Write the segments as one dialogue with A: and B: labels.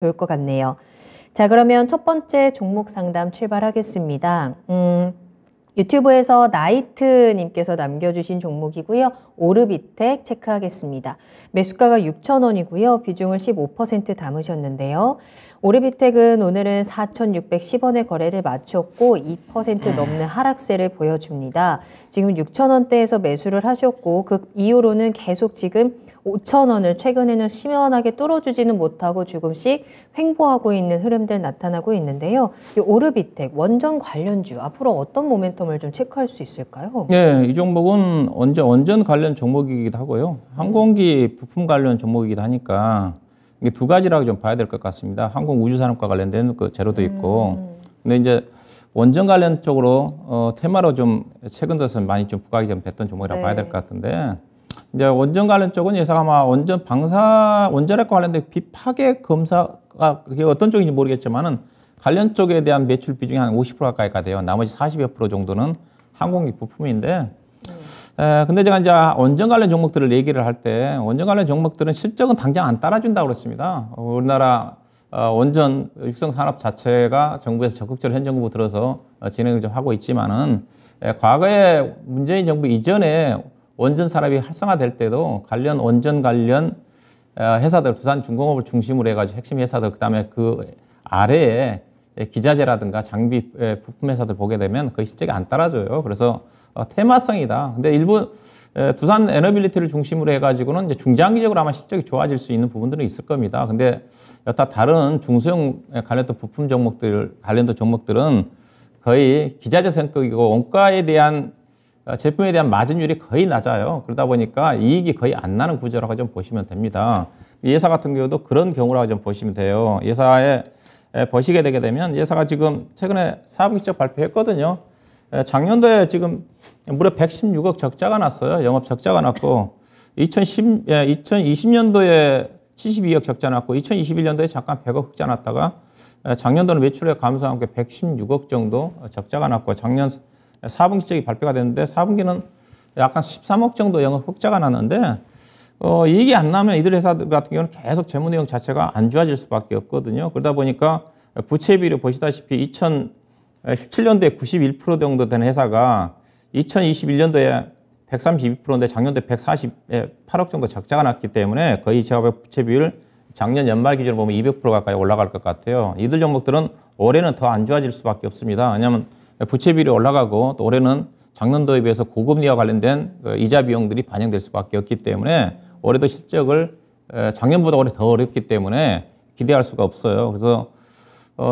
A: 좋을 것 같네요. 자, 그러면 첫 번째 종목 상담 출발하겠습니다. 유튜브에서 나이트님께서 남겨주신 종목이고요. 오르비텍 체크하겠습니다. 매수가가 6,000원이고요. 비중을 15% 담으셨는데요. 오르비텍은 오늘은 4,610원의 거래를 마쳤고 2% 넘는 하락세를 보여줍니다. 지금 6,000원대에서 매수를 하셨고 그 이후로는 계속 지금 5,000원을 최근에는 시원하게 뚫어주지는 못하고 조금씩 횡보하고 있는 흐름들 나타나고 있는데요. 이 오르비텍 원전 관련주 앞으로 어떤 모멘텀을 좀 체크할 수 있을까요?
B: 네, 이 종목은 원전 관련 종목이기도 하고요. 항공기 부품 관련 종목이기도 하니까 이게 두 가지라고 좀 봐야 될 것 같습니다. 항공우주산업과 관련된 그 재료도 있고. 근데 이제 원전 관련 쪽으로 테마로 좀 최근 들어서 많이 좀 부각이 좀 됐던 종목이라고 봐야 될 것 같은데, 이제 원전 관련 쪽은 예상 아마 원전핵과 관련된 비파괴 검사가 그게 어떤 쪽인지 모르겠지만은 관련 쪽에 대한 매출 비중이 한 50% 가까이가 돼요. 나머지 40여 프로 정도는 항공기 부품인데, 근데 제가 이제 원전 관련 종목들을 얘기를 할 때 원전 관련 종목들은 실적은 당장 안 따라준다고 그랬습니다. 우리나라 원전 육성 산업 자체가 정부에서 적극적으로 현정부 들어서 진행을 좀 하고 있지만은, 과거에 문재인 정부 이전에 원전 산업이 활성화될 때도 원전 관련 회사들, 두산중공업을 중심으로 해가지고 핵심 회사들, 그다음에 그 아래에 기자재라든가 장비 부품 회사들 보게 되면 거의 실적이 안 따라줘요. 그래서 테마성이다. 근데 일부 두산 에너빌리티를 중심으로 해가지고는 이제 중장기적으로 아마 실적이 좋아질 수 있는 부분들은 있을 겁니다. 근데 여타 다른 중소형 관련된 부품 종목들, 관련된 종목들은 거의 기자재 성격이고 원가에 대한 제품에 대한 마진율이 거의 낮아요. 그러다 보니까 이익이 거의 안 나는 구조라고 좀 보시면 됩니다. 이 회사 같은 경우도 그런 경우라고 좀 보시면 돼요. 예사에 보시게 되게 되면 예사가 지금 최근에 사분기 실적 발표했거든요. 작년도에 지금 무려 116억 적자가 났어요. 영업 적자가 났고 2020년도에 72억 적자 났고 2021년도에 잠깐 100억 흑자 났다가 작년도는 매출액 감소와 함께 116억 정도 적자가 났고 작년 4분기 실적이 발표가 됐는데 4분기는 약간 13억 정도 영업 흑자가 났는데 이익이 안 나면 이들 회사들 같은 경우는 계속 재무 내용 자체가 안 좋아질 수밖에 없거든요. 그러다 보니까 부채 비율 보시다시피 2017년도에 91% 정도 되는 회사가 2021년도에 132%인데 작년도에 148억 정도 적자가 났기 때문에 거의 제가 부채 비율 작년 연말 기준으로 보면 200% 가까이 올라갈 것 같아요. 이들 종목들은 올해는 더 안 좋아질 수밖에 없습니다. 왜냐하면 부채 비율이 올라가고 또 올해는 작년도에 비해서 고금리와 관련된 이자 비용들이 반영될 수밖에 없기 때문에 올해도 실적을 작년보다 올해 더 어렵기 때문에 기대할 수가 없어요. 그래서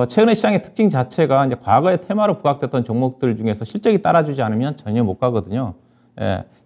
B: 최근의 시장의 특징 자체가 이제 과거의 테마로 부각됐던 종목들 중에서 실적이 따라주지 않으면 전혀 못 가거든요.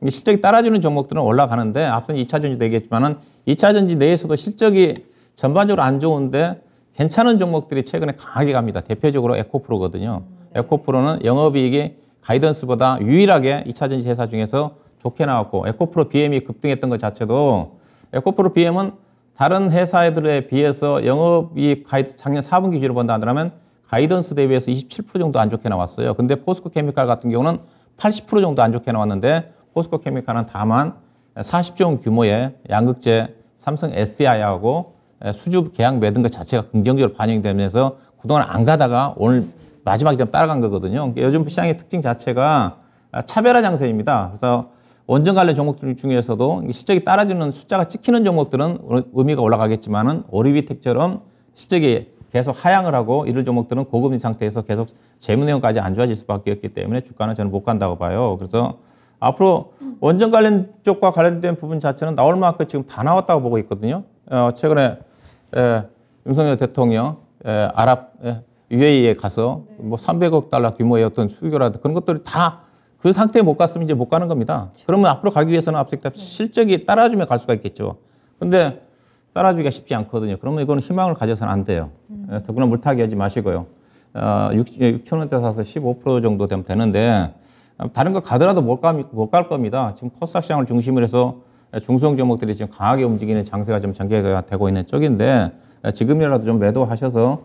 B: 실적이 따라주는 종목들은 올라가는데 앞선 2차전지도 얘기했지만은 2차전지 내에서도 실적이 전반적으로 안 좋은데 괜찮은 종목들이 최근에 강하게 갑니다. 대표적으로 에코프로거든요. 에코프로는 영업이익이 가이던스보다 유일하게 2차전지 회사 중에서 좋게 나왔고 에코프로 BM이 급등했던 것 자체도 에코프로 BM은 다른 회사들에 비해서 영업이익 작년 4분기 기준으로 본다 하더라면 가이던스 대비해서 27% 정도 안 좋게 나왔어요. 근데 포스코 케미칼 같은 경우는 80% 정도 안 좋게 나왔는데 포스코 케미칼은 다만 40조 원 규모의 양극재 삼성 SDI하고 수주 계약 맺은 것 자체가 긍정적으로 반영이 되면서 그동안 안 가다가 오늘 마지막에 좀 따라간 거거든요. 요즘 시장의 특징 자체가 차별화 장세입니다. 그래서 원전 관련 종목들 중에서도 실적이 따라주는 숫자가 찍히는 종목들은 의미가 올라가겠지만은 오르비텍처럼 실적이 계속 하향을 하고 이런 종목들은 고금리 상태에서 계속 재무 내용까지 안 좋아질 수밖에 없기 때문에 주가는 저는 못 간다고 봐요. 그래서 앞으로 원전 관련 쪽과 관련된 부분 자체는 나올 만큼 지금 다 나왔다고 보고 있거든요. 최근에 윤석열 대통령 UAE에 가서 뭐 300억 달러 규모의 어떤 수교라든 그런 것들이 다 그 상태에 못 갔으면 이제 못 가는 겁니다. 그러면 앞으로 가기 위해서는 앞서 실적이 따라주면 갈 수가 있겠죠. 근데 따라주기가 쉽지 않거든요. 그러면 이거는 희망을 가져서는 안 돼요. 더구나 물타기 하지 마시고요. 6,000원대 사서 15% 정도 되면 되는데 다른 거 가더라도 못 갈 겁니다. 지금 코스닥 시장을 중심으로 해서 중소형 종목들이 지금 강하게 움직이는 장세가 좀 전개가 되고 있는 쪽인데 지금이라도 좀 매도하셔서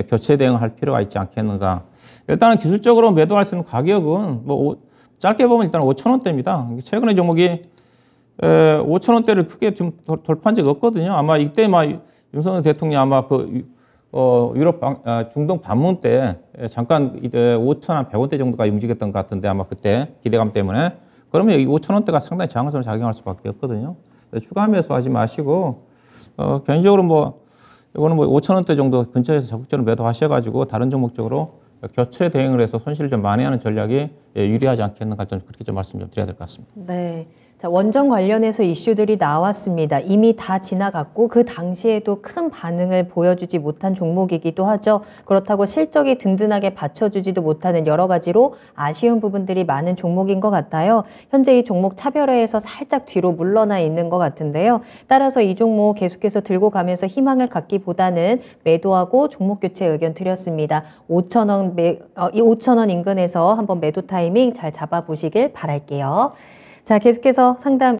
B: 교체 대응할 필요가 있지 않겠는가. 일단은 기술적으로 매도할 수 있는 가격은 뭐 짧게 보면 일단 5,000원대입니다. 최근에 종목이 5,000원대를 크게 좀 돌파한 적이 없거든요. 아마 이때 막 윤석열 대통령이 아마 그 유럽 중동 방문 때 잠깐 이제 5,100원대 정도가 움직였던 것 같은데 아마 그때 기대감 때문에 그러면 여기 5,000원대가 상당히 저항선을 작용할 수밖에 없거든요. 추가 매수하지 마시고 개인적으로 뭐 이거는 뭐 5,000원대 정도 근처에서 적극적으로 매도하셔가지고 다른 종목 쪽으로 교체 대응을 해서 손실을 좀 만회하는 전략이 유리하지 않겠는가 좀 그렇게 좀 말씀 좀 드려야 될 것 같습니다.
A: 네. 자, 원전 관련해서 이슈들이 나왔습니다. 이미 다 지나갔고 그 당시에도 큰 반응을 보여주지 못한 종목이기도 하죠. 그렇다고 실적이 든든하게 받쳐주지도 못하는 여러 가지로 아쉬운 부분들이 많은 종목인 것 같아요. 현재 이 종목 차별화에서 살짝 뒤로 물러나 있는 것 같은데요. 따라서 이 종목 계속해서 들고 가면서 희망을 갖기보다는 매도하고 종목 교체 의견 드렸습니다. 5,000원, 이 5,000원 인근에서 한번 매도 타이밍 잘 잡아보시길 바랄게요. 자, 계속해서 상담